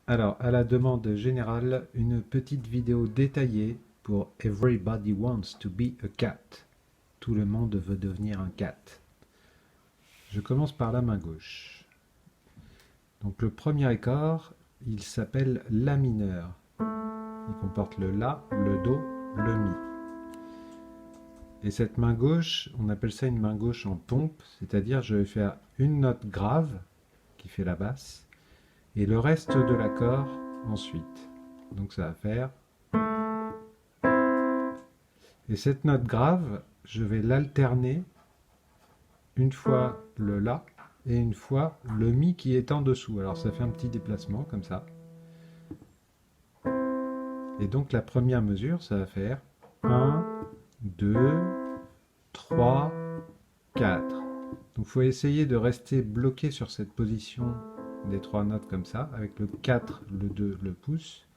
Alors, à la demande générale, une petite vidéo détaillée pour Everybody Wants to be a cat. Tout le monde veut devenir un cat. Je commence par la main gauche. Donc le premier accord, il s'appelle La mineur. Il comporte le La, le Do, le Mi. Et cette main gauche, on appelle ça une main gauche en pompe, c'est-à-dire je vais faire une note grave, qui fait la basse, et le reste de l'accord ensuite. Donc ça va faire... Et cette note grave, je vais l'alterner une fois le La et une fois le Mi qui est en dessous. Alors ça fait un petit déplacement comme ça. Et donc la première mesure, ça va faire 1, 2, 3, 4. Donc il faut essayer de rester bloqué sur cette position des trois notes comme ça, avec le 4, le 2, le pouce.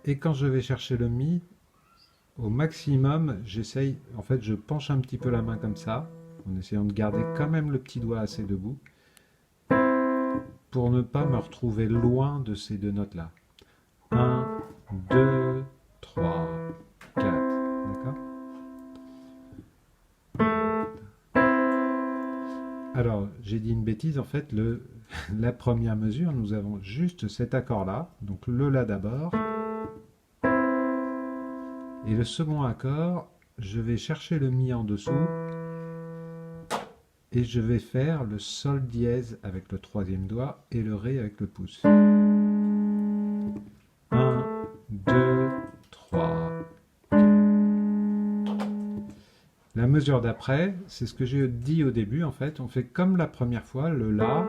Et quand je vais chercher le Mi, au maximum, j'essaye, en fait je penche un petit peu la main comme ça, en essayant de garder quand même le petit doigt assez debout, pour ne pas me retrouver loin de ces deux notes-là. 1, 2, 3, 4. D'accord? Alors, j'ai dit une bêtise, en fait, la première mesure, nous avons juste cet accord-là, donc le La d'abord, et le second accord, je vais chercher le Mi en dessous, et je vais faire le Sol dièse avec le troisième doigt et le Ré avec le pouce. 1, 2, 3. La mesure d'après, c'est ce que j'ai dit au début en fait. On fait comme la première fois, le La,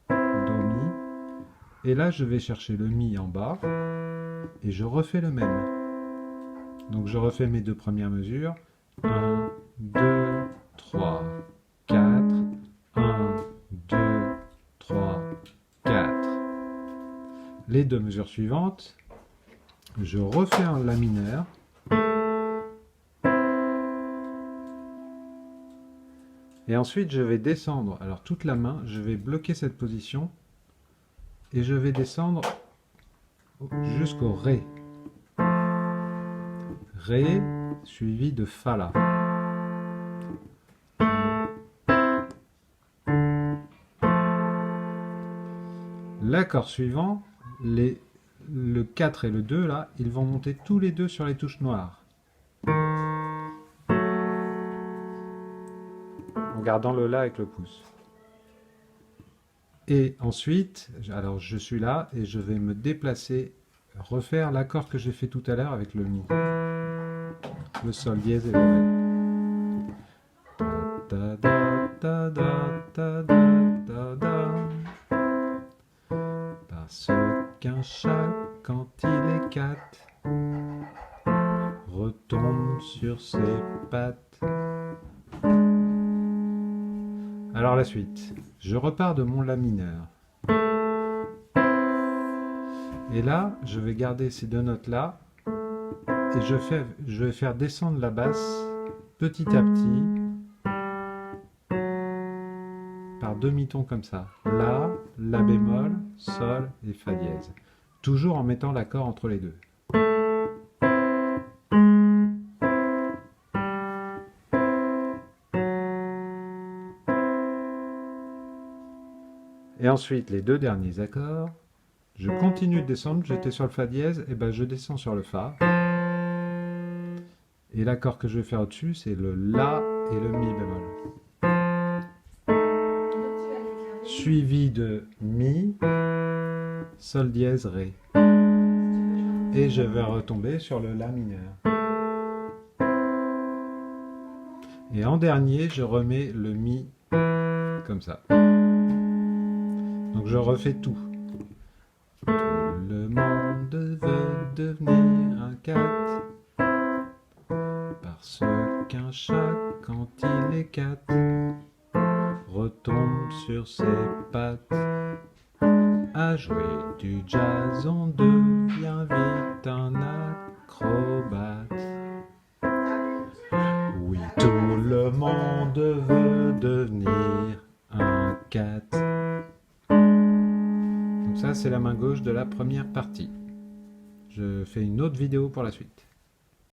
Do, Mi. Et là, je vais chercher le Mi en bas et je refais le même. Donc je refais mes deux premières mesures. 1, 2, 3, 4. 1, 2, 3, 4. Les deux mesures suivantes, je refais un La mineur. Et ensuite, je vais descendre. Alors toute la main, je vais bloquer cette position et je vais descendre jusqu'au Ré. Ré suivi de Fa là. L'accord suivant, le 4 et le 2 là, ils vont monter tous les deux sur les touches noires. En gardant le La avec le pouce. Et ensuite, alors je suis là et je vais me déplacer, refaire l'accord que j'ai fait tout à l'heure avec le Mi. Le Sol dièse et le Ré. Ta da ta da ta da ta da. Parce qu'un chat, quand il est 4, retombe sur ses pattes. Alors la suite, je repars de mon La mineur. Et là, je vais garder ces deux notes-là et je vais faire descendre la basse petit à petit par demi-tons comme ça. La, La bémol, Sol et Fa dièse. Toujours en mettant l'accord entre les deux. Et ensuite, les deux derniers accords, je continue de descendre, j'étais sur le Fa dièse, et ben je descends sur le Fa. Et l'accord que je vais faire au-dessus, c'est le La et le Mi bémol. Suivi de Mi, Sol dièse, Ré. Et je vais retomber sur le La mineur. Et en dernier, je remets le Mi comme ça. Donc je refais tout. Tout le monde veut devenir un cat. Parce qu'un chat, quand il est 4, retombe sur ses pattes. À jouer du jazz, on devient vite un acrobate. Oui, tout le monde veut devenir un cat. Donc ça, c'est la main gauche de la première partie. Je fais une autre vidéo pour la suite.